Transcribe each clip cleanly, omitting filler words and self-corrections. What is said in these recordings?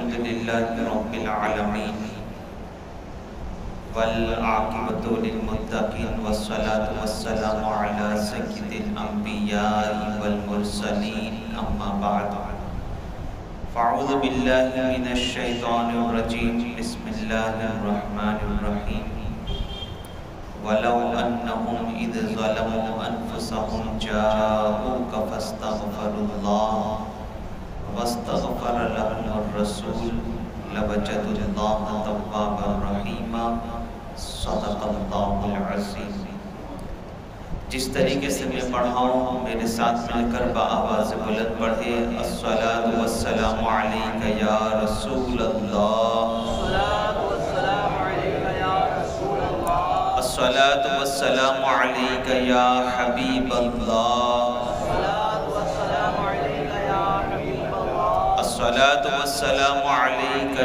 الحمد لله رب العالمين والعاقبة للمتقين والصلاة والسلام على سيد الأنبياء والمرسلين أما بعد فأعوذ بالله من الشيطان الرجيم بسم الله الرحمن الرحيم ولو أنهم إذ ظلموا أنفسهم جاءوك فاستغفروا الله واستغفر لهم الرسول لوجدوا الله توابا رحيما صدق الله العظيم۔ جس طریقے سے میں پڑھاؤں میرے ساتھ مل کر بآواز بلند پڑھے الصلاۃ والسلام علیک یا رسول اللہ، الصلاۃ والسلام علیک یا حبیب اللہ، الصلاۃ والسلام علیک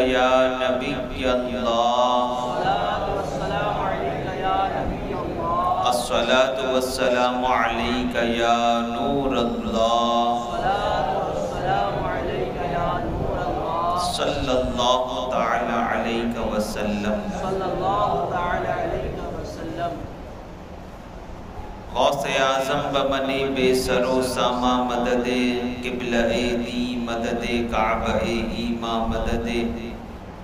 یا نبی اللہ، الصلاۃ والسلام علیک یا نور اللہ، صلی اللہ تعالی علیہ وسلم۔ غوث اعظم بمنی بے سرو ساما مدد قبلہ دی مدد کعبہ ایما مدد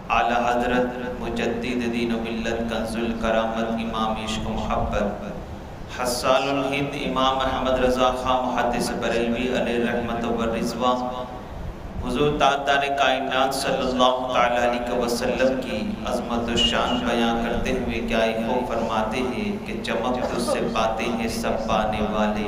اعلی حضرت مجدد دین و ملت کنز الکرامت امام عشق و محبت حسان الہند امام احمد رضا خان محدث بریلوی علیہ رحمت و رضوان، حضور تاجدار کائنات صلی اللہ علیہ وسلم کی عظمت و شان بیان کرتے ہوئے کیا ہو فرماتے ہیں کہ چمک تجھ سے پاتے ہیں سب پانے والے،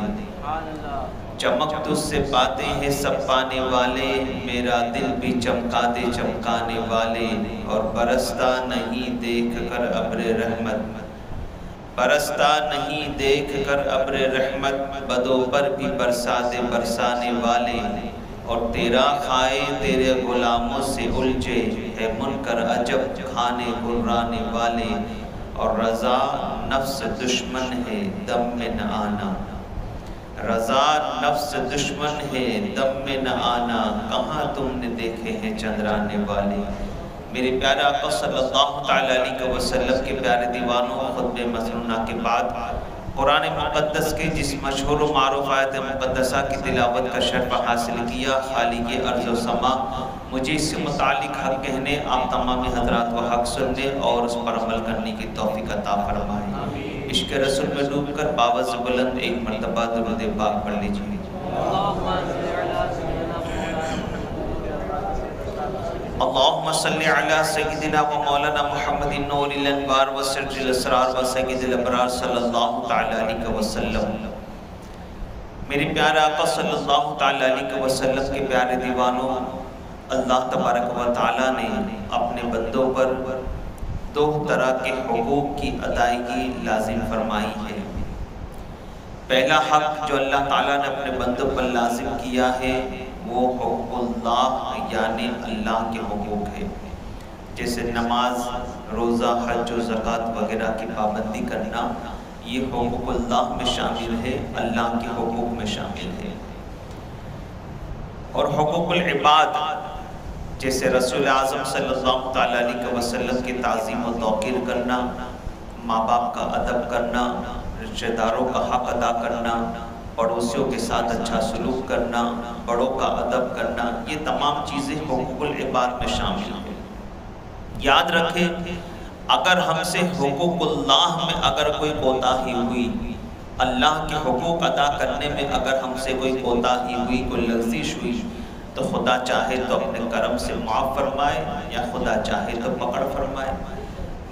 چمک تجھ سے پاتے ہیں سب پانے والے، میرا دل بھی چمکا دے چمکانے والے، اور برستا نہیں دیکھ کر ابر رحمت، برستا نہیں دیکھ کر ابر رحمت، بدوں پر بھی برسا دے برسانے والے، اور تیرا کھائے تیرے غلاموں سے الجھے ہے منکر عجب کھانے گرانے والے، اور رضا نفس دشمن ہے دم میں نہ آنا، رضا نفس دشمن ہے دم میں نہ آنا، کہاں تم نے دیکھے ہیں چندرانے والے۔ میرے پیارے آقا صلی اللہ علیہ وسلم کے پیارے دیوانوں خطبہ مسنونہ کے بعد قرآن مقدس کے جس مشہور و معروف آیت مقدسہ کی تلاوت کا شرف حاصل کیا، خالق ارض و سما مجھے اس سے متعلق حق کہنے، آپ تمامی حضرات کو حق سننے اور اس پر عمل کرنے کی توفیق عطا فرمائے۔ عشق رسول میں ڈوب کر باوز بلند ایک مرتبہ درود پاک پڑھ لیجیے۔ اللہم صلی علی سیدنا و مولانا محمد نور الانوار و سر الاسرار و سید الابرار صلی اللہ علیہ وسلم۔ میرے پیارے آقا صلی اللہ علیہ وسلم کے پیارے دیوانوں، اللہ تبارک و تعالیٰ نے اپنے بندوں پر دو طرح کے حقوق کی ادائیگی لازم فرمائی ہے۔ پہلا حق جو اللہ تعالیٰ نے اپنے بندوں پر لازم کیا ہے وہ حقوق اللہ یعنی اللہ کے حقوق ہے، جیسے نماز، روزہ، حج و زکوٰۃ وغیرہ کی پابندی کرنا، یہ حقوق اللہ میں شامل ہے، اللہ کے حقوق میں شامل ہے۔ اور حقوق العباد جیسے رسول اعظم صلی اللہ علیہ وسلم کی تعظیم و توقیر کرنا، ماں باپ کا ادب کرنا، رشتہ داروں کا حق ادا کرنا، پڑوسیوں کے ساتھ اچھا سلوک کرنا، بڑوں کا ادب کرنا، یہ تمام چیزیں حقوق العباد میں شامل ہیں۔ یاد رکھیں اگر ہم سے حقوق اللہ میں اگر کوئی کوتاہی ہوئی، اللہ کے حقوق ادا کرنے میں اگر ہم سے کوئی کوتاہی ہوئی، کوئی لغزش ہوئی، تو خدا چاہے تو اپنے کرم سے معاف فرمائے یا خدا چاہے تو پکڑ فرمائے،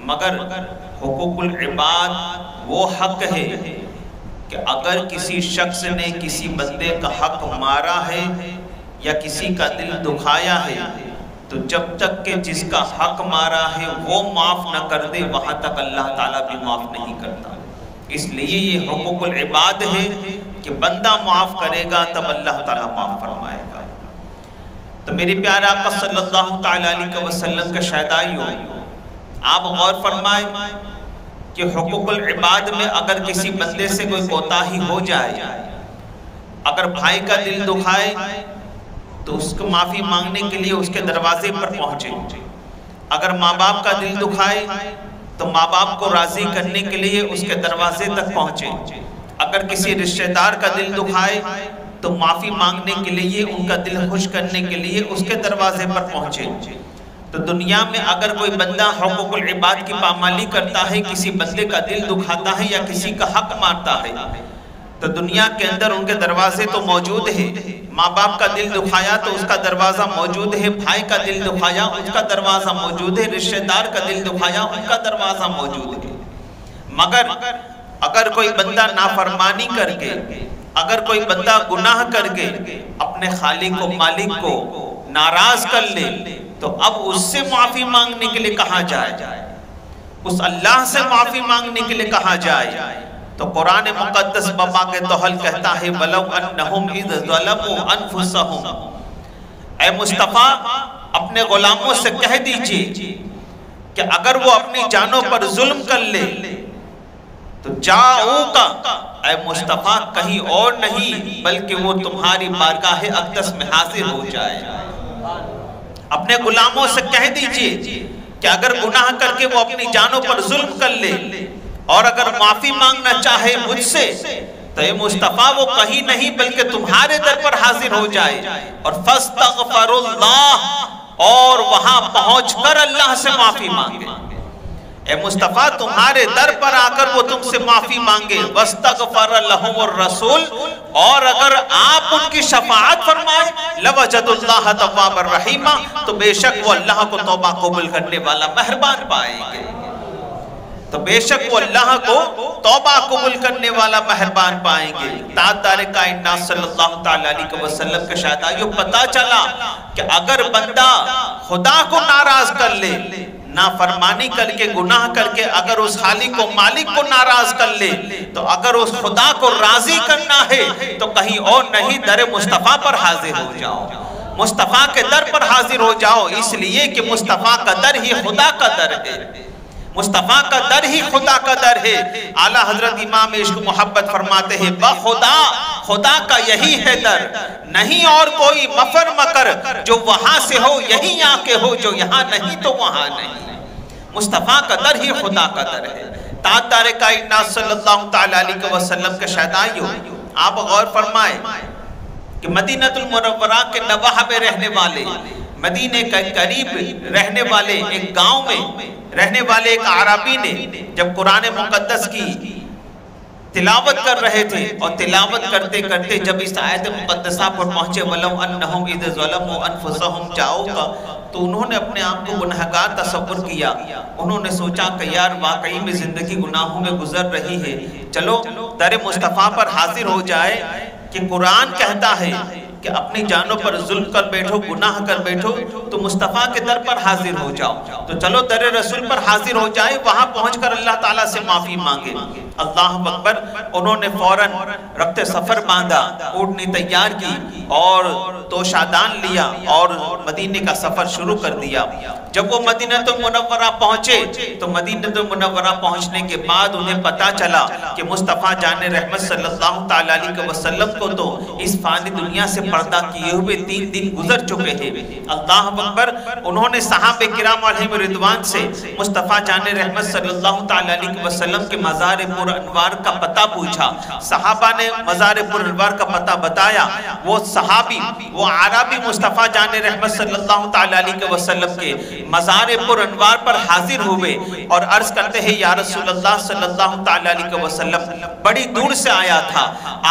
مگر حقوق العباد وہ حق ہے کہ اگر کسی شخص نے کسی بندے کا حق مارا ہے یا کسی کا دل دکھایا ہے تو جب تک کہ جس کا حق مارا ہے وہ معاف نہ کر دے وہاں تک اللہ تعالیٰ بھی معاف نہیں کرتا۔ اس لیے یہ حقوق العباد ہے کہ بندہ معاف کرے گا تب اللہ تعالیٰ معاف فرمائے گا۔ تو میرے پیارے آقا صلی اللہ علیہ وسلم کا شہدائی ہو، آپ غور فرمائیں کہ حقوق العباد میں اگر کسی بندے سے کوئی کوتاہی ہو جائے، اگر بھائی کا دل دکھائے تو اس کو معافی مانگنے کے لیے اس کے دروازے پر پہنچے. اگر ماں باپ کا دل دکھائے تو ماں باپ کو راضی کرنے کے لیے اس کے دروازے تک پہنچے. اگر کسی رشتہ دار کا دل دکھائے تو معافی مانگنے کے لیے ان کا دل خوش کرنے کے لیے اس کے دروازے پر پہنچے. تو دنیا میں اگر کوئی بندہ حقوق العباد کی پامالی کرتا ہے، کسی بندے کا دل دکھاتا ہے یا کسی کا حق مارتا ہے، تو دنیا کے اندر ان کے دروازے تو موجود ہیں. ماں باپ کا دل دکھایا تو اس کا دروازہ موجود ہے، بھائی کا دل دکھایا اس کا دروازہ موجود ہے، رشتہ دار کا دل دکھایا ان کا دروازہ موجود ہے. مگر اگر کوئی بندہ نافرمانی کر کے، اگر کوئی بندہ گناہ کر کے اپنے خالق و مالک کو ناراض کر لے تو اب اس سے معافی مانگنے کے لیے کہا جائے، اس اللہ سے معافی مانگنے کے لیے کہا جائے. تو قرآن مقدس بابا کے توحل کہتا ہے وَلَوْ أَنَّهُمْ إِذْ ظَلَمُوا أَنفُسَهُمْ. اے مصطفیٰ اپنے غلاموں سے کہہ دیجئے کہ اگر وہ اپنی جانوں پر ظلم کر لے تو جاؤکا، اے مصطفیٰ کہیں اور نہیں بلکہ وہ تمہاری بارگاہ اقدس میں حاضر ہو جائے. اپنے غلاموں سے کہہ دیجئے کہ اگر گناہ کر کے وہ اپنی جانوں پر ظلم کر لے اور اگر معافی مانگنا چاہے مجھ سے تو اے مصطفیٰ وہ کہیں نہیں بلکہ تمہارے در پر حاضر ہو جائے اور فاستغفر اللہ، اور وہاں پہنچ کر اللہ سے معافی مانگے. اے مصطفیٰ تمہارے در پر آ کر وہ تم سے معافی مانگے. واستغفر لہم الرسول، اور اگر آپ ان کی شفاعت فرمائے لوجدوا اللہ توابا رحیما، تو بے شک وہ اللہ کو توبہ قبول کرنے والا مہربان پائیں گے. تو بے شک وہ اللہ کو توبہ قبول کرنے والا مہربان پائیں گے. تاجدار کائنات صلی اللہ علیہ وسلم کے شاہدہ یہ پتا چلا کہ اگر بندہ خدا کو ناراض کر لے، نافرمانی کر کے گناہ کر کے اگر اس خالق و مالک کو ناراض کر لے، تو اگر اس خدا کو راضی کرنا ہے تو کہیں اور نہیں در مصطفیٰ پر حاضر ہو جاؤ، مصطفیٰ کے در پر حاضر ہو جاؤ. اس لیے کہ مصطفیٰ کا در ہی خدا کا در ہے، مصطفیٰ کا در ہی خدا کا در ہے. اعلیٰ حضرت امام عشق محبت فرماتے ہیں بخدا، خدا کا یہی ہے در، نہیں اور کوئی مفر مکر، جو وہاں سے ہو یہی آ کے ہو، جو یہاں نہیں تو وہاں نہیں. مصطفیٰ کا در ہی خدا کا در ہے. تاجدار کائنات صلی اللہ علیہ وسلم کے شہدائیوں، آپ غور فرمائیں کہ مدینہ المنورہ کے نواح میں رہنے والے، مدینہ کے قریب رہنے والے ایک گاؤں میں رہنے والے ایک عربی نے جب قرآن مقدس کی تلاوت کر رہے تھے اور تلاوت کرتے کرتے جب اس آیت مقدسہ پر پہنچے وَلَوْ أَنَّهُمْ إِذْ ظَلَمُوا أَنفُسَهُمْ جَاؤْكَ، تو انہوں نے اپنے آپ کو گناہگار تصور کیا. انہوں نے سوچا کہ یار واقعی میں زندگی گناہوں میں گزر رہی ہے، چلو در مصطفیٰ پر حاضر ہو جائے. کہ قرآن کہتا ہے کہ اپنی جانوں پر ظلم کر بیٹھو، گناہ کر بیٹھو تو مصطفیٰ کے در پر حاضر ہو جاؤ. تو چلو در رسول پر حاضر ہو جائے، وہاں پہنچ کر اللہ تعالیٰ سے معافی مانگے. اللہ اکبر. انہوں نے فوراً رخت سفر باندھا، اونٹنی تیار کی اور توشادان لیا اور مدینے کا سفر شروع کر دیا. جب وہ مدینہ المنورہ پہنچے تو مدینہ المنورہ پہنچنے کے بعد انہیں پتا چلا کہ مصطفیٰ جان رحمت صلی اللہ علیہ وسلم کو تو اس فانی دنیا سے پردہ کیے ہوئے 3 دن گزر چکے ہیں. اللہ اکبر. انہوں نے صحابہ کرام علیہم رضوان سے مصطفیٰ جان رحمت صلی اللہ علیہ وسلم کے مزار پر انوار کا پتہ پوچھا. صحابہ نے مزار پر انوار کا پتہ بتایا. وہ صحابی، وہ عربی مصطفیٰ جان رحمت صلی اللہ علیہ وسلم کے مزار پر انوار پر حاضر ہوئے اور عرض کرتے ہیں یا رسول اللہ صلی اللہ علیہ وسلم بڑی دور سے آیا تھا،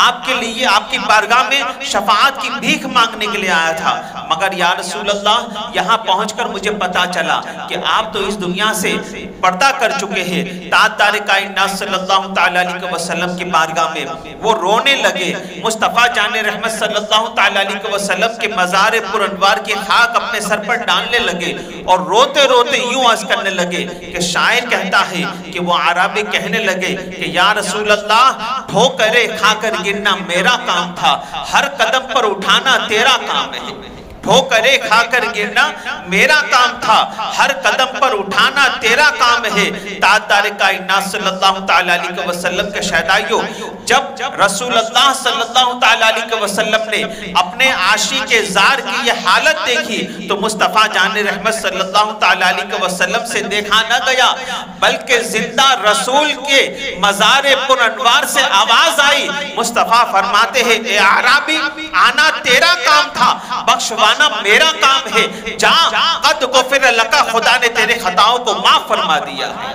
آپ کے لیے آپ کی بارگاہ میں شفاعت کی بھیک مانگنے کے لیے آیا تھا، مگر یا رسول اللہ یہاں پہنچ کر مجھے پتا چلا کہ آپ تو اس دنیا سے پردہ کر چکے ہیں. تاجدار کائنات صلی اللہ علیہ وسلم کی بارگاہ میں وہ رونے لگے. مصطفیٰ جان رحمت صلی اللہ علیہ وسلم کے مزار پر انوار کی خاک اپنے سر پر ڈالنے لگے اور روتے روتے یوں عرض کرنے لگے کہ شاعر کہتا ہے کہ وہ عربی کہنے لگے کہ یا رسول اللہ ٹھوکریں کھا کر گرنا میرا کام تھا، ہر قدم پر اٹھانا تیرا کام ہے. ٹھوکریں کھا کر گرنا میرا کام تھا، ہر قدم پر اٹھانا تیرا کام ہے۔ تاجدار کائنات صلی اللہ تعالیٰ علیہ وسلم کے شہدائیوں، جب رسول اللہ صلی اللہ تعالیٰ علیہ وسلم نے اپنے عاشق زار کی یہ حالت دیکھی تو مصطفیٰ جان رحمت صلی اللہ تعالیٰ علیہ وسلم سے دیکھا نہ گیا، بلکہ زندہ رسول کے مزار پر انوار سے آواز آئی۔ مصطفیٰ فرماتے ہیں اے اعرابی، آنا تیرا کام تھا، بخشوانا میرا کام ہے، جا قد غفر لکا، خدا نے تیرے خطاؤں کو معاف فرما دیا ہے،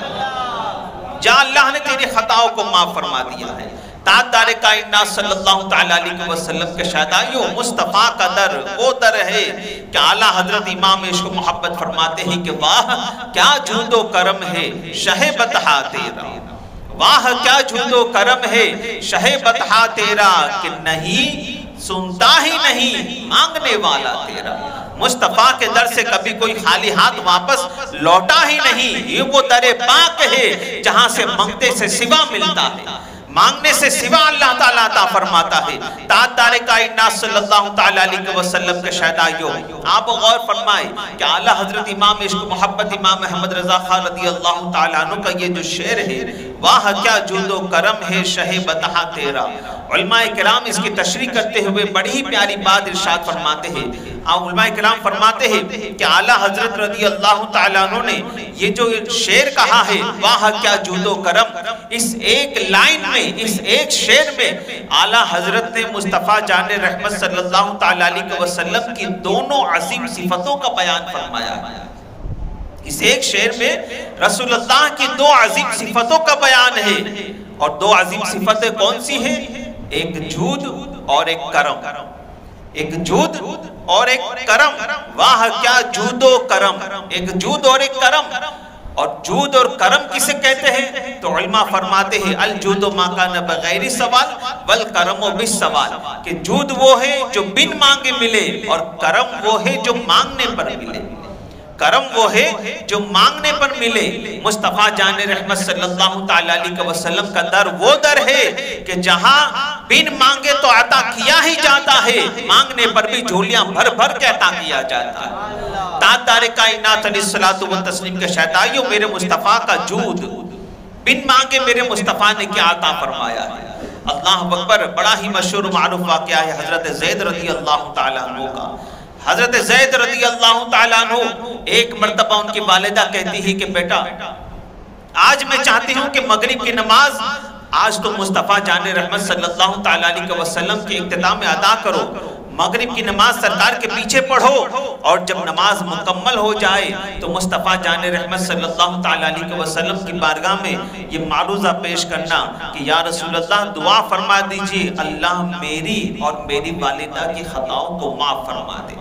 جا اللہ نے تیری خطاؤں کو معاف فرما دیا ہے۔ تاجدار کائنات صلی اللہ تعالیٰ علیہ وسلم کے شہدائیوں، مصطفیٰ کا در وہ در ہے کہ اعلیٰ حضرت امام عشق و محبت فرماتے ہیں کہ واہ کیا جود و کرم ہے شہ بطحا تیرا، واہ کیا جود و کرم ہے شہ بطحا تیرا، کہ نہیں سنتا ہی نہیں مانگنے والا تیرا۔ مصطفیٰ کے در سے کبھی کوئی خالی ہاتھ واپس لوٹا ہی نہیں، یہ وہ در پاک ہے جہاں سے منگتے سے سوا ملتا ہے، مانگنے سے سوا اللہ تعالیٰ عطا فرماتا ہے۔ تاجدار کائنات صلی اللہ تعالیٰ علیہ وسلم کے شہدائیوں، آپ غور فرمائیں کہ اعلیٰ حضرت امام عشق محبت امام احمد رضا خان رضی اللہ تعالیٰ عنہ کا یہ جو شعر ہے، واہ کیا جود و کرم ہے شہ بطحا تیرا، علماء کرام اس کی تشریح کرتے ہوئے بڑی ہی پیاری بات ارشاد فرماتے ہیں۔ علماء کرام فرماتے ہیں کہ اعلیٰ حضرت رضی اللہ تعالیٰ عنہ نے یہ جو شعر کہا ہے واہ کیا جود و کرم، اس ایک لائن میں، اس ایک شعر میں اعلیٰ حضرت نے مصطفیٰ جان رحمت صلی اللہ تعالیٰ علیہ وسلم کی دونوں عظیم صفتوں کا بیان فرمایا ہے۔ اس ایک شعر میں رسول اللہ کی دو عظیم صفتوں کا بیان ہے، اور دو عظیم صفتیں کون سی ہیں؟ ایک جود اور ایک کرم، ایک جود اور ایک کرم، واہ کیا جود و کرم، ایک جود اور ایک کرم۔ اور جود اور کرم کسے کہتے ہیں؟ تو علماء فرماتے ہیں الجود ما کان بغیر سوال والکرم بالسوال، کہ جود وہ ہے جو بن مانگے ملے اور کرم وہ ہے جو مانگنے پر ملے، کرم وہ ہے جو مانگنے پر ملے۔ مصطفیٰ جان رحمت صلی اللہ تعالیٰ علیہ وسلم کا در وہ در ہے کہ جہاں بن مانگے تو عطا کیا ہی جاتا ہے، مانگنے پر بھی جھولیاں بھر بھر کے عطا کیا جاتا ہے۔ تاجدار کائنات علیہ الصلوۃ والتسلیم کے شہدائیوں، میرے مصطفیٰ کا جود بن مانگے میرے مصطفیٰ نے کیا عطا فرمایا ہے۔ اللہ اکبر، بڑا ہی مشہور معروف واقعہ ہے حضرت زید رضی اللہ تعالیٰ عنہ کا۔ حضرت زید رضی اللہ تعالیٰ عنہ ایک مرتبہ ان کی والدہ کہتی ہے کہ بیٹا آج میں چاہتی ہوں کہ مغرب کی نماز آج تو مصطفیٰ جان رحمت صلی اللہ تعالیٰ علیہ وسلم کے اقتدام میں ادا کرو، مغرب کی نماز سرکار کے پیچھے پڑھو، اور جب نماز مکمل ہو جائے تو مصطفیٰ جان رحمت صلی اللہ تعالیٰ علیہ وسلم کی بارگاہ میں یہ معروضہ پیش کرنا کہ یا رسول اللہ دعا فرما دیجئے اللہ میری اور میری والدہ کی خطاؤں کو معاف فرما دے،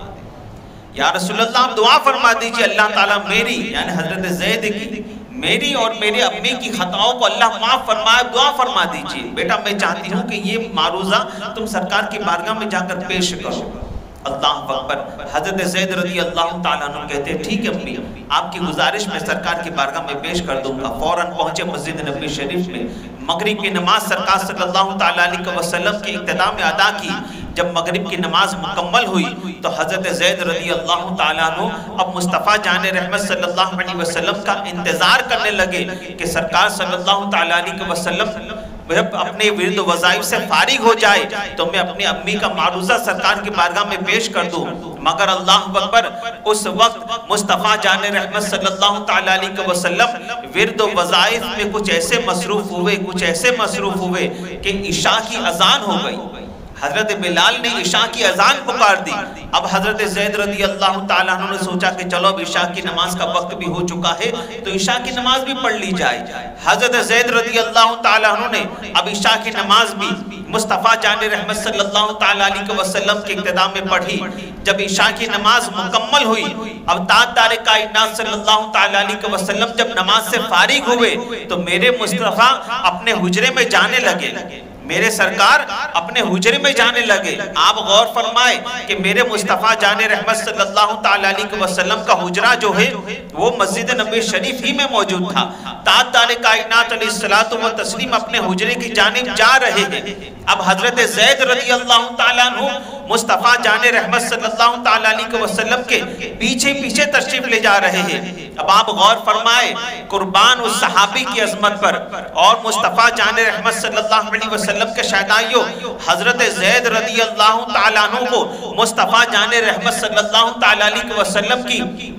یا رسول اللہ آپ دعا فرما دیجئے اللہ تعالیٰ میری یعنی حضرت زید کی، میری اور میرے امی کی خطاؤں کو اللہ معاف فرمائے، دعا فرما دیجئے۔ بیٹا میں چاہتی ہوں کہ یہ معروضہ تم سرکار کی بارگاہ میں جا کر پیش کرو۔ اللہ اکبر، حضرت زید رضی اللہ تعالیٰ عنہ کہتے ہیں ٹھیک ہے امی، آپ کی گزارش میں سرکار کی بارگاہ میں پیش کر دوں گا۔ فوراً پہنچے مسجد نبوی شریف میں، مغرب کی نماز سرکار صلی اللہ تعالیٰ علیہ وسلم کے اقتدام میں ادا کی۔ جب مغرب کی نماز مکمل ہوئی تو حضرت زید رضی اللہ تعالیٰ عنہ اب مصطفیٰ جان رحمت صلی اللہ علیہ وسلم کا انتظار کرنے لگے کہ سرکار صلی اللہ تعالیٰ علیہ وسلم جب اپنے ورد و وظائف سے فارغ ہو جائے تو میں اپنی امی کا معروضہ سرکار کی بارگاہ میں پیش کر دوں۔ مگر اللہ اکبر، اس وقت مصطفیٰ جان رحمت صلی اللہ تعالیٰ علیہ وسلم ورد و وظائف میں کچھ ایسے مصروف ہوئے کہ عشاء کی اذان ہو گئی۔ حضرت بلال نے عشاء کی اذان پکار دی۔ اب حضرت زید رضی اللہ تعالیٰ عنہ نے سوچا کہ چلو اب عشاء کی نماز کا وقت بھی ہو چکا ہے تو عشاء کی نماز بھی پڑھ لی جائے۔ حضرت زید رضی اللہ تعالیٰ عنہ نے اب عشاء کی نماز بھی مصطفیٰ جان رحمت صلی اللہ تعالیٰ علیہ وسلم کے اقتدام میں پڑھی۔ جب عشاء کی نماز مکمل ہوئی، اب تاجدار کائنات صلی اللہ تعالیٰ علیہ وسلم جب نماز سے فارغ ہوئے تو میرے مصطفیٰ اپنے حجرے میں جانے لگے، میرے سرکار اپنے حجرے میں جانے لگے۔ آپ غور فرمائے کہ میرے مصطفیٰ جان رحمت صلی اللہ تعالیٰ علیہ وسلم کا حجرہ جو ہے وہ مسجد نبوی شریف ہی میں موجود تھا۔ تاجدار کائنات علیہ الصلوۃ والتسلیم اپنے حجرے کی جانب جا رہے ہیں۔ اب حضرت زید رضی اللہ تعالیٰ عنہ مصطفیٰ جان رحمت صلی اللہ تعالیٰ علیہ وسلم کے پیچھے پیچھے تشریف لے جا رہے ہیں۔ اب آپ غور فرمائے، قربان اس صحابی کی عظمت پر اور مصطفیٰ جان رحمت صلی اللہ علیہ وسلم کے شہدائیوں حضرت زید رضی اللہ تعالیٰ عنہ کو مصطفیٰ جان رحمت صلی اللہ تعالیٰ علیہ وسلم کی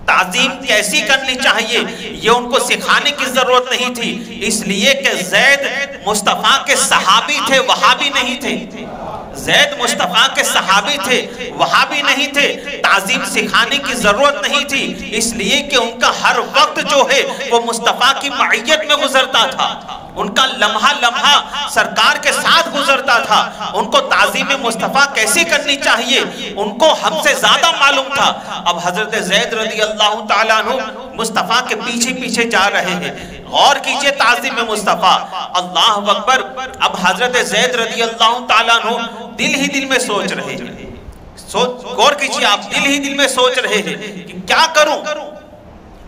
تعظیم کیسی کرنی چاہیے یہ ان کو سکھانے کی ضرورت نہیں تھی، اس لیے کہ زید مصطفیٰ کے صحابی تھے، وہابی نہیں تھے۔ زید مصطفیٰ کے صحابی تھے، وہابی نہیں تھے، تعظیم سکھانے کی ضرورت نہیں تھی، اس لیے کہ ان کا ہر وقت جو ہے وہ مصطفیٰ کی معیت میں گزرتا تھا، ان کا لمحہ لمحہ سرکار کے ساتھ گزرتا تھا۔ ان کو تعظیم مصطفیٰ کیسی کرنی چاہیے ان کو ہم سے زیادہ معلوم تھا۔ اب حضرت زید رضی اللہ تعالیٰ عنہ مصطفیٰ کے پیچھے پیچھے جا رہے ہیں، غور کیجئے تعظیم مصطفیٰ، اللہ اکبر۔ اب حضرت زید رضی اللہ تعالیٰ عنہ دل ہی دل میں سوچ رہے ہیں، غور کیجئے آپ، دل ہی دل میں سوچ رہے ہیں کہ کیا کروں،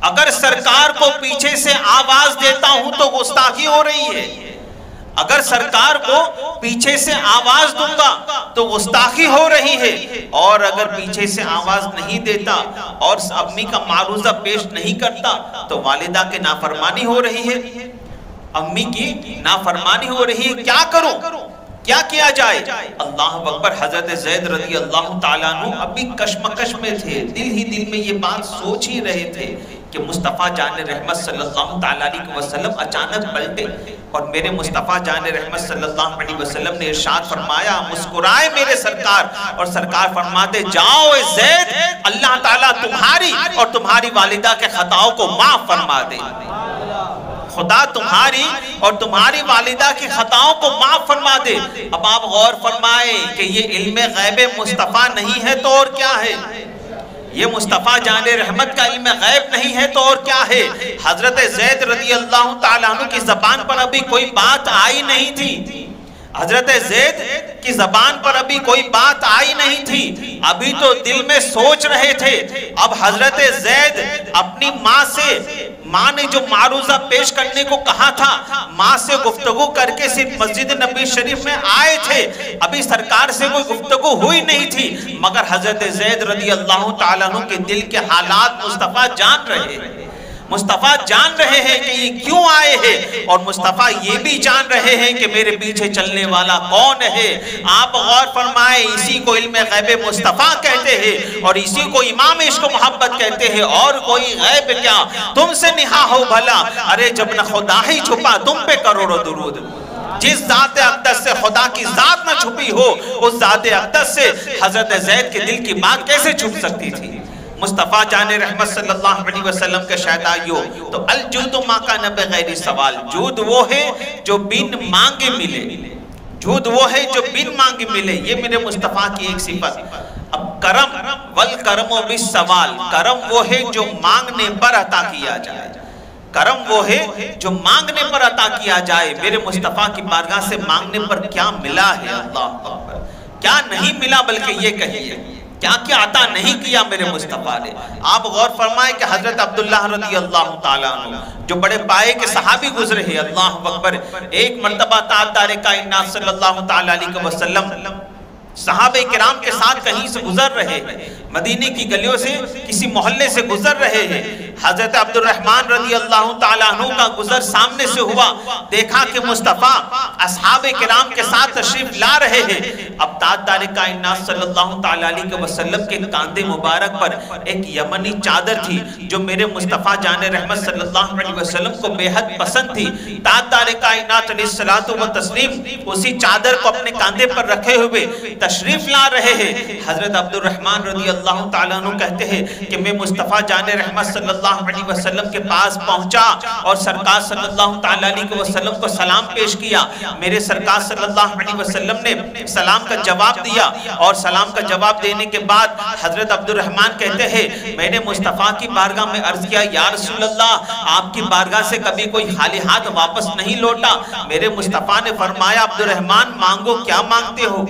اگر سرکار کو پیچھے سے آواز دیتا ہوں تو گستاخی ہو رہی ہے، اگر سرکار کو پیچھے سے آواز دوں گا تو گستاخی ہو رہی ہے، اور اگر پیچھے سے آواز نہیں دیتا اور امی کا معروضہ پیش نہیں کرتا تو والدہ کے نافرمانی ہو رہی ہے، امی کی نافرمانی ہو رہی ہے، کیا کروں، کیا کیا جائے؟ اللہ اکبر۔ حضرت زید رضی اللہ تعالیٰ عنہ ابھی کشمکش میں تھے، دل ہی دل میں یہ بات سوچ ہی رہے تھے کہ مصطفیٰ جان رحمت صلی اللہ تعالیٰ علیہ وسلم اچانک پلٹے اور میرے مصطفیٰ جان رحمت صلی اللہ علیہ وسلم نے ارشاد فرمایا، مسکرائے میرے سرکار اور سرکار فرماتے، جاؤ اے زید، اللہ تعالیٰ تمہاری اور تمہاری والدہ کے خطاؤں کو معاف فرما دے، خدا تمہاری اور تمہاری والدہ کی خطاؤں کو معاف فرما دے۔ اب آپ غور فرمائیں کہ یہ علم غیب مصطفیٰ نہیں ہے تو اور کیا ہے؟ یہ مصطفیٰ جان رحمت کا علم غیب نہیں ہے تو اور کیا ہے؟ حضرت زید رضی اللہ تعالیٰ عنہ کی زبان پر ابھی کوئی بات آئی نہیں تھی، حضرت زید کی زبان پر ابھی کوئی بات آئی نہیں تھی، ابھی تو دل میں سوچ رہے تھے۔ اب حضرت زید اپنی ماں سے، ماں نے جو معروضہ پیش کرنے کو کہا تھا، ماں سے گفتگو کر کے صرف مسجد نبی شریف میں آئے تھے، ابھی سرکار سے کوئی گفتگو ہوئی نہیں تھی، مگر حضرت زید رضی اللہ تعالیٰ عنہ کے دل کے حالات مصطفیٰ جان رہے ہیں، مصطفیٰ جان رہے ہیں کہ یہ کیوں آئے ہیں، اور مصطفیٰ یہ بھی جان رہے ہیں کہ میرے پیچھے چلنے والا کون ہے۔ آپ غور فرمائیں، اسی کو علم غیب مصطفیٰ کہتے ہیں اور اسی کو امام عشق و محبت کہتے ہیں، اور کوئی غیب کیا، تم سے نہا ہو بھلا، ارے جب نہ خدا ہی چھپا تم پہ کروڑوں درود۔ جس ذات اقدس سے خدا کی ذات نہ چھپی ہو، اس ذات اقدس سے حضرت زید کے دل کی بات کیسے چھپ سکتی تھی؟ مصطفیٰ جان رحمت صلی اللہ علیہ وسلم کے شہدائیوں، تو الجود ما کان بغیر سوال، جود وہ ہے جو بن مانگے ملے، جود وہ ہے جو بن مانگے ملے، یہ میرے مصطفیٰ کی ایک صفت۔ اب کرم والکرم بالسوال، کرم وہ ہے جو مانگنے پر عطا کیا جائے، کرم وہ ہے جو مانگنے پر عطا کیا جائے۔ میرے مصطفیٰ کی بارگاہ سے مانگنے پر کیا ملا ہے؟ اللہ اکبر، کیا نہیں ملا بلکہ یہ کہیے کیا کیا عطا نہیں کیا میرے مصطفیٰ نے۔ آپ غور فرمائیں کہ حضرت عبداللہ رضی اللہ تعالیٰ عنہ جو بڑے پائے کے صحابی گزرے ہیں، اللہ اکبر، ایک مرتبہ تاجدار کائنات صلی اللہ تعالیٰ علیہ وسلم صحابہ کرام کے ساتھ کہیں سے گزر رہے ہیں، مدینے کی گلیوں سے کسی محلے سے گزر رہے ہیں، حضرت عبد الرحمن رضی اللہ تعالیٰ عنہ کا گزر سامنے سے ہوا، دیکھا کہ مصطفیٰ اصحاب کرام کے ساتھ تشریف لا رہے ہیں۔ اب تاجدار کائنات صلی اللہ تعالیٰ علیہ وسلم کے کاندھے مبارک پر ایک یمنی چادر تھی جو میرے مصطفیٰ جان رحمت صلی اللہ علیہ وسلم کو بے حد پسند تھی۔ تاجدار کائنات علیہ الصلوۃ والتسلیم اسی چادر کو اپنے کاندھے پر رکھے ہوئے تشریف لا رہے ہیں۔ حضرت عبد الرحمن رضی اللہ تعالیٰ عنہ کہتے ہیں کہ میں مصطفیٰ جان رحمت صلی اللہ علیہ وسلم کے پاس پہنچا اور سرکار صلی اللہ تعالیٰ علیہ وسلم کو سلام پیش کیا۔ میرے سرکار صلی اللہ علیہ وسلم نے سلام کا جواب دیا، اور سلام کا جواب دینے کے بعد حضرت عبد الرحمن کہتے ہیں میں نے مصطفیٰ کی بارگاہ میں عرض کیا، یا رسول اللہ، آپ کی بارگاہ سے کبھی کوئی خالی ہاتھ واپس نہیں لوٹا۔ میرے مصطفیٰ نے فرمایا، عبد الرحمن مانگو، کیا مانگتے ہو؟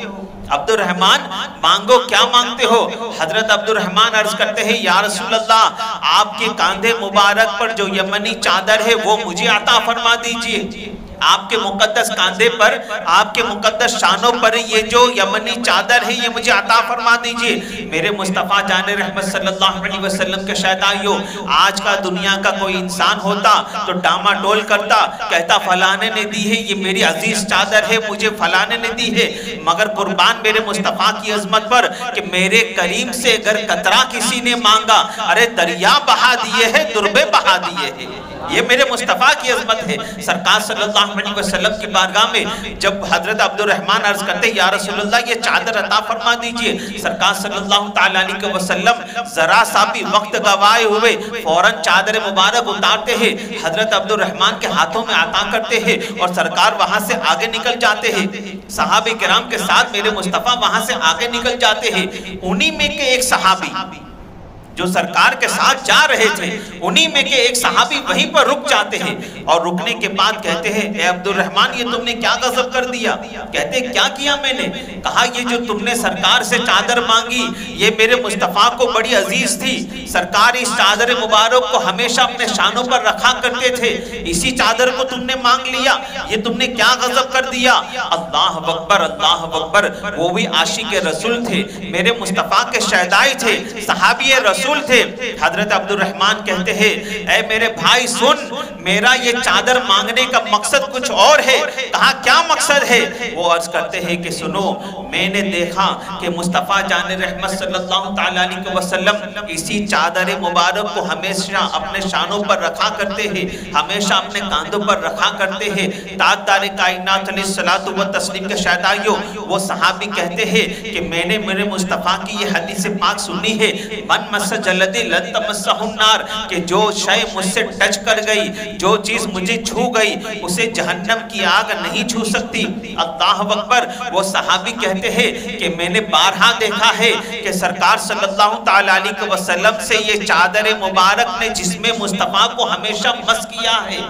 عبد الرحمن مانگو، کیا مانگتے ہو؟ حضرت عبد الرحمن عرض کرتے ہیں، یا رسول اللہ، آپ کے کاندھے مبارک پر جو یمنی چادر ہے وہ مجھے عطا فرما دیجئے، آپ کے مقدس کاندھے پر، آپ کے مقدس شانوں پر یہ جو یمنی چادر ہے یہ مجھے عطا فرما دیجئے۔ میرے مصطفیٰ جان رحمت صلی اللہ علیہ وسلم کے شہدائیوں، آج کا دنیا کا کوئی انسان ہوتا تو ڈاما ڈول کرتا، کہتا فلانے نے دی ہے، یہ میری عزیز چادر ہے، مجھے فلانے نے دی ہے، مگر قربان میرے مصطفیٰ کی عظمت پر کہ میرے کریم سے اگر قطرہ کسی نے مانگا، ارے دریا بہا دیے ہے، دربے بہا دیے ہے۔ یہ میرے مصطفیٰ کی عظمت ہے۔ سرکار صلی اللہ علیہ وسلم کی بارگاہ میں جب حضرت عبد الرحمن عرض کرتے یا رسول اللہ یہ چادر عطا فرما دیجئے، سرکار صلی اللہ علیہ وسلم ذرا سا بھی وقت گوائے ہوئے فوراً چادر مبارک اتارتے ہیں، حضرت عبد الرحمن کے ہاتھوں میں عطا کرتے ہیں اور سرکار وہاں سے آگے نکل جاتے ہیں۔ صحابہ کرام کے ساتھ میرے مصطفیٰ وہاں سے آگے نکل جاتے ہیں۔ انہی میں کے ایک صحابی جو سرکار کے ساتھ جا رہے تھے، انہی میں کے ایک صحابی وہیں پر رک جاتے ہیں اور رکنے کے بعد کہتے ہیں اے عبد الرحمن یہ تم نے کیا غضب کر دیا؟ کہتے ہیں کیا کیا میں نے؟ کہا یہ جو تم نے سرکار سے چادر مانگی یہ میرے مصطفیٰ کو بڑی عزیز تھی، سرکار اس چادر مبارک کو ہمیشہ اپنے شانوں پر رکھا کرتے تھے، اسی چادر کو تم نے مانگ لیا، یہ تم نے کیا غضب کر دیا؟ اللہ اکبر اللہ اکبر، وہ بھی عاشق رسول تھے، میرے مصطفیٰ کے شہدائی تھے، صحابی رسول تھے۔ حضرت عبد الرحمن کہتے ہیں اے میرے بھائی سن، میرا یہ چادر مانگنے کا مقصد کچھ اور ہے۔ کہا کیا مقصد ہے؟ وہ عرض کرتے ہیں کہ سنو، میں نے دیکھا کہ مصطفیٰ جان رحمت صلی اللہ علیہ وسلم اسی چادر مبارک کو ہمیشہ اپنے شانوں پر رکھا کرتے ہیں، ہمیشہ اپنے کاندھوں پر رکھا کرتے ہیں۔ تاجدار کائنات علیہ الصلوۃ والتسلیم کے شہدائیوں، وہ صحابی کہتے ہیں کہ میں نے میرے مصطفیٰ کی یہ حدیث پاک سنی ہے، من مس جلدی لن تمسہ النار، کہ جو شے مجھ سے ٹچ کر گئی، جو چیز مجھے چھو گئی، اسے جہنم کی آگ نہیں چھو سکتی۔ اللہ اکبر، وہ صحابی کہتے ہیں کہ میں نے بارہا دیکھا ہے کہ سرکار صلی اللہ علیہ وسلم سے یہ چادر مبارک نے جسم مصطفیٰ کو ہمیشہ مس کیا ہے،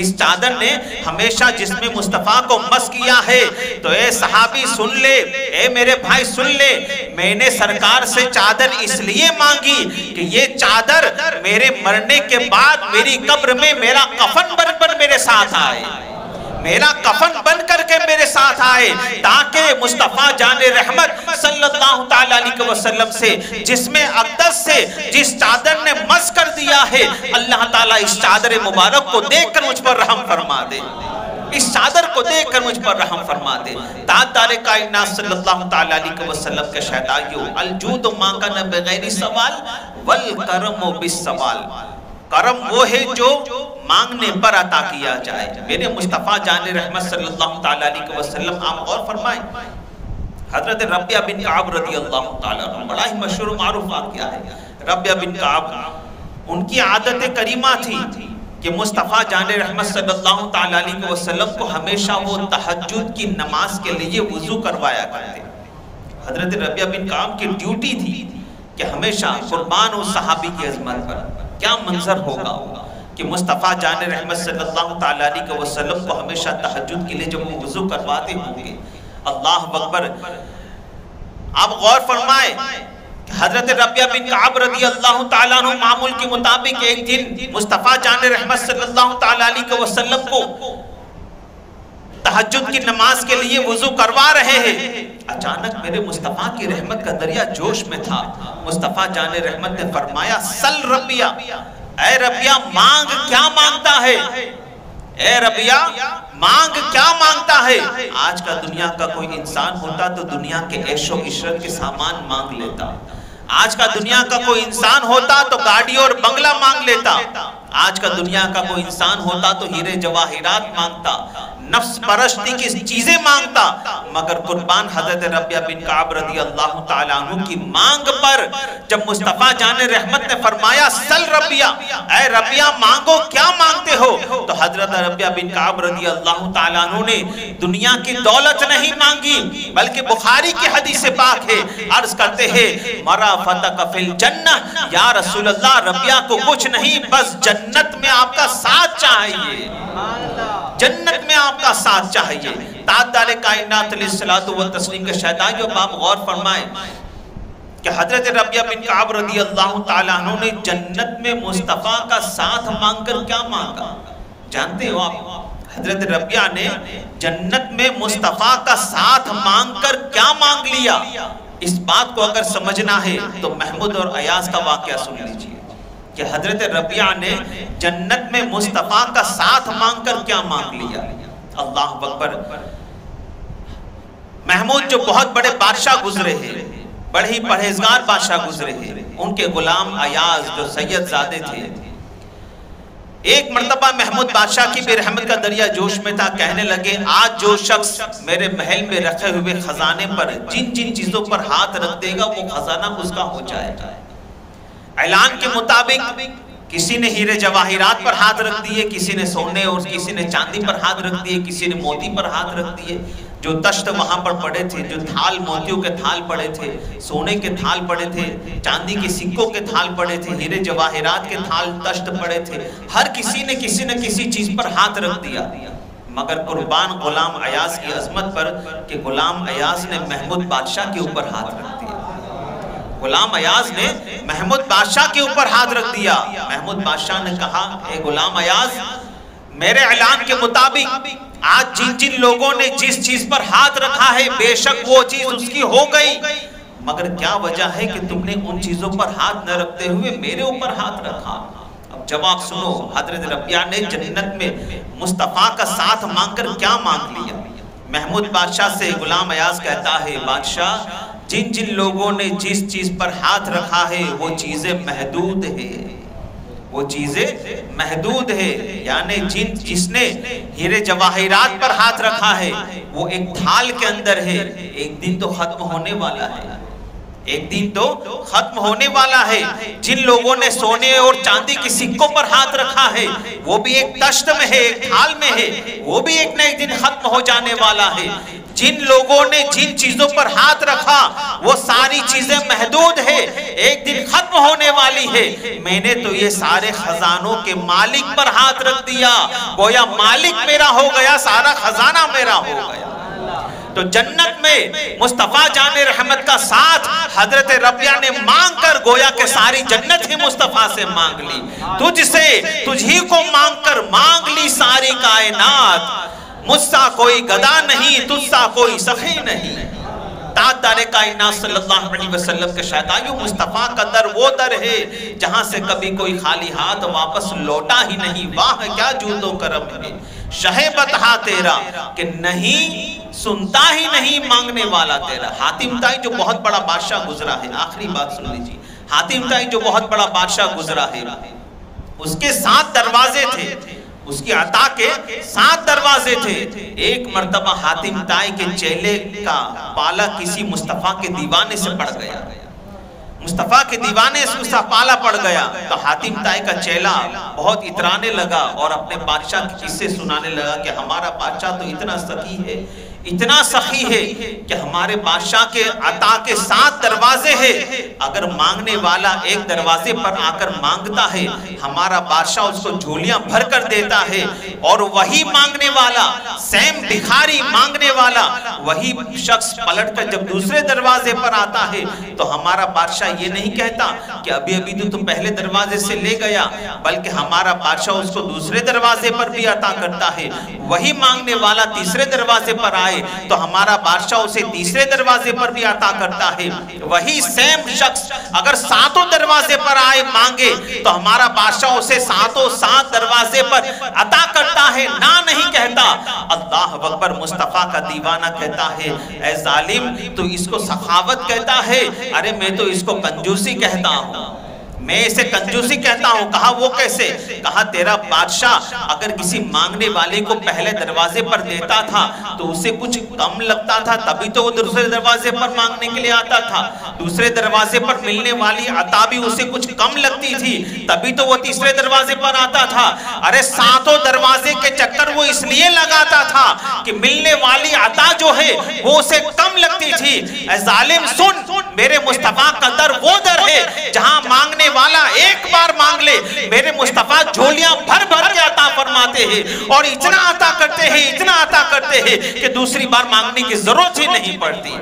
اس چادر نے ہمیشہ جسم مصطفیٰ کو مس کیا ہے۔ تو اے صحابی سن لے، اے میرے بھائی سن لے، میں نے سرکار سے چادر اس لیے مانگی کہ یہ چادر میرے مرنے کے بعد میری قبر میں میرا کفن بن کر میرے ساتھ آئے، میرا کفن بن کر کے میرے ساتھ آئے، تاکہ مصطفیٰ جان رحمت صلی اللہ علیہ وسلم سے جسم اقدس سے جس چادر نے مس کر دیا ہے، اللہ تعالیٰ اس چادر مبارک کو دیکھ کر مجھ پر رحم فرما دے، اس چادر کو دیکھ کر مجھ پر رحم فرما دے۔ تاجدار کائنات صلی اللہ علیہ وسلم کے شہدائیوں، الجود ما کان بغیر سوال والکرم بالسوال، کرم وہ ہے جو مانگنے پر عطا کیا جائے۔ میرے مصطفیٰ جان رحمت صلی اللہ علیہ وسلم، آپ غور فرمائیں، حضرت ربیہ بن کعب رضی اللہ تعالیٰ عنہ، بڑا ہی مشہور معروف واقعہ ہے۔ ربیہ بن کعب، ان کی عادت کریمہ تھی کہ مصطفیٰ جان رحمت صلی اللہ علیہ وسلم کو ہمیشہ وہ تہجد کی نماز کے لیے وضو کروایا کرتے۔ حضرت ربیہ بن کعب کی ڈیوٹی تھی کہ ہمیشہ قربان و صحابی کی عظمت پر کیا منظر ہوگا کہ مصطفیٰ جان رحمت صلی اللہ علیہ وسلم کو ہمیشہ تہجد کے لیے جب وہ وضو کرواتے ہوں گے۔ اللہ اکبر، آپ غور فرمائیں، حضرت ربیہ بن کعب رضی اللہ تعالیٰ عنہ معمول کے مطابق ایک دن مصطفیٰ جان رحمت صلی اللہ علیہ وسلم کو تہجد کی نماز کے لیے وضو کروا رہے ہیں۔ اچانک میرے مصطفیٰ کی رحمت کا دریا جوش میں تھا۔ مصطفیٰ جان رحمت نے فرمایا سل ربیہ، اے ربیہ مانگ کیا مانگتا ہے، اے ربیہ مانگ کیا مانگتا ہے۔ آج کا دنیا کا کوئی انسان ہوتا تو دنیا کے عیش و عشرت کے سامان مانگ لیتا، آج کا دنیا کا کوئی انسان ہوتا تو گاڑی اور بنگلہ مانگ لیتا، آج کا دنیا کا کوئی انسان ہوتا تو ہیرے جواہرات مانگتا، نفس پرستی کی چیزیں مانگتا، مگر قربان حضرت ربیہ بن کعب رضی اللہ تعالیٰ عنہ کی مانگ پر جب مصطفیٰ جان رحمت نے فرمایا سل ربیہ، اے ربیہ مانگو کیا مانگتے ہو، تو حضرت ربیہ بن کعب رضی اللہ تعالیٰ عنہ نے دنیا کی دولت نہیں مانگی، بلکہ بخاری کی حدیث پاک ہے، عرض کرتے ہیں مرافقتک فی الجنہ، یا رسول اللہ ربیہ کو کچھ نہیں، بس جنت میں آپ کا ساتھ چاہیے، جنت میں آپ کا ساتھ چاہیے۔ تاجدار کائنات علیہ الصلوۃ والتسلیم کے شہدائیوں، آپ غور فرمائیں کہ حضرت ربیہ بن کعب رضی اللہ تعالیٰ عنہ نے جنت میں مصطفیٰ کا ساتھ مانگ کر کیا مانگا جانتے ہو آپ؟ حضرت ربیہ نے جنت میں مصطفیٰ کا ساتھ مانگ کر کیا مانگ لیا؟ اس بات کو اگر سمجھنا ہے تو محمود اور ایاز کا واقعہ سن لیجئے کہ حضرت ربیہ نے جنت میں مصطفیٰ کا ساتھ مانگ کر کیا مانگ لیا۔ اللہ اکبر۔ محمود جو بہت بڑے بادشاہ گزرے ہیں، بڑے ہی پرہیزگار بادشاہ گزرے ہیں، ان کے غلام ایاز جو سید زادے تھے، ایک مرتبہ محمود بادشاہ کی بے رحمت کا دریا جوش میں تھا، کہنے لگے آج جو شخص میرے محل میں رکھے ہوئے خزانے پر جن جن چیزوں پر ہاتھ رکھ دے گا وہ خزانہ اس کا ہو جائے گا۔ اعلان کے مطابق کسی نے ہیرے جواہرات پر ہاتھ رکھ دیے، کسی نے سونے اور کسی نے چاندی پر ہاتھ رکھ دیے، کسی نے موتی پر ہاتھ رکھ دیے۔ جو تشت وہاں پر پڑے تھے، جو تھال موتیوں کے تھال پڑے تھے، سونے کے تھال پڑے تھے، چاندی کے سکوں کے تھال پڑے تھے، ہیرے جواہرات کے تھال تشت پڑے تھے، ہر کسی نے کسی چیز پر ہاتھ رکھ دیا، مگر قربان غلام ایاز کی عظمت پر کہ غلام ایاز نے محمود بادشاہ کے اوپر ہاتھ رکھ دیا۔ غلام ایاز نے محمود بادشاہ کے اوپر ہاتھ رکھ دیا۔ محمود بادشاہ نے کہا اے غلام ایاز، میرے اعلان کے مطابق آج جن جن لوگوں نے جس چیز پر ہاتھ رکھا ہے بے شک وہ چیز اس کی ہو گئی، مگر کیا وجہ ہے کہ تم نے ان چیزوں پر ہاتھ نہ رکھتے ہوئے میرے اوپر ہاتھ رکھا؟ اب جواب سنو، حضرت ربیہ نے جنت میں مصطفیٰ کا ساتھ مانگ کر کیا مانگ لیا؟ محمود بادشاہ سے غلام ایاز کہتا ہے بادشاہ، جن جن لوگوں نے جس چیز پر ہاتھ رکھا ہے وہ چیزیں محدود ہیں، وہ چیزیں محدود ہے، یعنی جس نے ہیرے جواہرات پر ہاتھ رکھا ہے وہ ایک تھال کے اندر ہے، ایک دن تو ختم ہونے والا ہے، ایک دن تو ختم ہونے والا ہے۔ جن لوگوں نے سونے اور چاندی کی سکوں پر ہاتھ رکھا ہے وہ بھی ایک تشت میں ہے، ایک تھال میں ہے، وہ بھی ایک نہ ایک دن ختم ہو جانے والا ہے۔ جن لوگوں نے جن چیزوں پر ہاتھ رکھا وہ ساری چیزیں محدود ہے، ایک دن ختم ہونے والی ہے۔ میں نے تو یہ سارے خزانوں کے مالک پر ہاتھ رکھ دیا، گویا مالک میرا ہو گیا، سارا خزانہ میرا ہو گیا۔ تو جنت میں مصطفیٰ جان رحمت کا ساتھ حضرت ربیہ نے مانگ کر گویا کہ ساری جنت ہی مصطفیٰ سے مانگ لی، تجھ ہی کو مانگ کر مانگ لی ساری کائنات، مجھ سا کوئی گدا نہیں، تجھ سا کوئی سخی نہیں۔ تاجدار کائنات صلی اللہ علیہ وسلم کے شہدائیوں، مصطفیٰ کا در وہ در ہے جہاں سے کبھی کوئی خالی ہاتھ واپس لوٹا ہی نہیں، واہ کیا جود و کرم ہے شہ بطحا تیرا کہ نہیں سنتا ہی نہیں مانگنے والا تیرا۔ حاتم طائی جو بہت بڑا بادشاہ گزرا ہے، آخری بات سن لیجیے، حاتم طائی جو بہت بڑا بادشاہ گزرا ہے، اس کے 7 دروازے تھے، اس کی عطا کے 7 دروازے تھے۔ ایک مرتبہ حاتم طائی کے چیلے کا پالا کسی مصطفیٰ کے دیوانے سے پڑ گیا، مصطفیٰ کے دیوانے سے اس کا پالا پڑ گیا، تو حاتم طائی کا چیلا بہت اترانے لگا اور اپنے بادشاہ کی قصے سنانے لگا کہ ہمارا بادشاہ تو اتنا سخی ہے، اتنا سخی ہے کہ ہمارے بادشاہ کے عطا کے 7 دروازے ہیں، اگر مانگنے والا ایک دروازے پر آ کر مانگتا ہے ہمارا بادشاہ اس کو جھولیاں بھر کر دیتا ہے، اور وہی مانگنے والا سیم بھکاری مانگنے والا وہی شخص پلٹ کر جب دوسرے دروازے پر آتا ہے تو ہمارا بادشاہ یہ نہیں کہتا کہ ابھی ابھی تو تم پہلے دروازے سے لے گیا، بلکہ ہمارا بادشاہ اس کو دوسرے دروازے پر بھی عطا کرتا ہے۔ وہی مانگنے والا تیسرے دروازے پر آئے تو ہمارا بادشاہ اسے تیسرے دروازے پر بھی عطا کرتا ہے۔ وہی سیم شخص اگر 7 دروازے پر آئے مانگے تو ہمارا بادشاہ اسے 7 دروازے پر عطا کرتا ہے، نہ نہیں کہتا۔ اللہ اکبر، مصطفیٰ کا دیوانہ کہتا ہے اے ظالم تو اس کو سخاوت کہتا ہے، ارے میں تو اس کو کنجوسی کہتا ہوں، میں اسے کنجوسی کہتا ہوں۔ کہا وہ کیسے؟ کہا تیرا بادشاہ اگر کسی مانگنے والے کو پہلے دروازے پر دیتا تھا تو اسے کچھ کم لگتا تھا، تبھی تو وہ دوسرے دروازے پر مانگنے کے لیے آتا تھا، دوسرے دروازے پر ملنے والی عطا بھی اسے کچھ کم لگتی تھی، تبھی تو وہ تیسرے دروازے پر آتا تھا۔ ارے 7 دروازے کے چکر وہ اس لیے لگاتا تھا کہ ملنے والی عطا جو ہے وہ اسے کم لگتی تھی۔ اے ظالم سن، میرے مصطفیٰ کا در وہ در ہے جہاں مانگنے والا ایک بار مانگ لے میرے مصطفیٰ جھولیاں بھر بھر کے عطا فرماتے ہیں، اور اتنا عطا کرتے ہیں، اتنا عطا کرتے ہیں کہ دوسری بار مانگنے کی ضرورت ہی نہیں پڑتی۔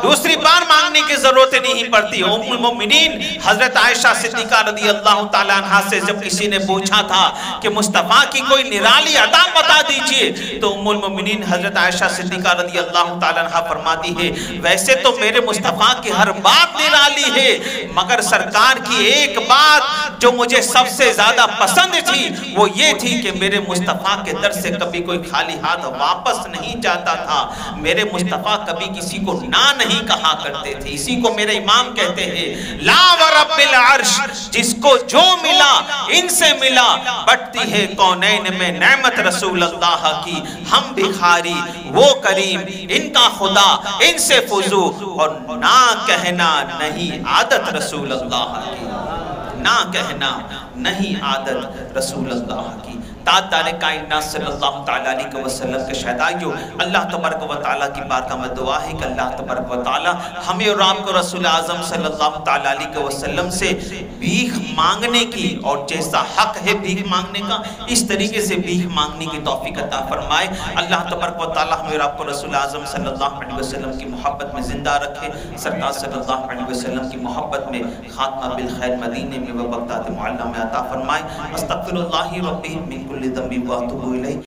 دوسری بار مانگنے کی ضرورت نہیں پڑتی۔ ام المؤمنین حضرت عائشہ صدیقہ رضی اللہ تعالیٰ عنہ سے جب کسی نے پوچھا تھا کہ مصطفیٰ کی کوئی نرالی عطا بتا دیجئے، تو ام المؤمنین حضرت عائشہ صدیقہ رضی اللہ تعالیٰ عنہ فرماتی ہے ویسے تو میرے مصطفیٰ کی ہر بات نرالی ہے، مگر سرکار کی ایک بات جو مجھے سب سے زیادہ پسند تھی وہ یہ تھی کہ میرے مصطفیٰ کے در سے کبھی کوئی خالی ہاتھ واپس نہیں جاتا تھا، میرے مصطفیٰ کبھی کسی کو نہ نہیں کہا کرتے تھے۔ اسی کو میرے امام کہتے ہیں لا ورب العرش، جس کو جو ملا ان سے ملا، بٹتی ہے کونین میں نعمت رسول اللہ کی، ہم بھکاری وہ کریم ان کا خدا ان سے فضو، اور نہ کہنا نہیں عادت رسول اللہ کی، نہ کہنا نہیں عادت رسول اللہ کی۔ تاجدار کائنات صلی اللہ تعالیٰ علیہ وسلم کے شہدائیوں، اللہ تبارک و تعالیٰ کی بارگاہ میں دعا ہے کہ اللہ تبارک و تعالیٰ ہمیں اور آپ کو رسول اعظم صلی اللہ تعالیٰ علیہ وسلم سے بھیک مانگنے کی، اور جیسا حق ہے بھیک مانگنے کا اس طریقے سے بھیک مانگنے کی توفیق عطا فرمائے۔ اللہ تبارک و تعالیٰ ہمیں اور آپ کو رسول اعظم صلی اللہ علیہ وسلم کی محبت میں زندہ رکھے، سرکار صلی اللہ علیہ وسلم کی محبت میں خاتمہ بالخیر مدینے میں و بغداد معلیٰ میں عطا فرمائے۔ استغفر اللہ ربی من کل ذنب واتوب الیہ۔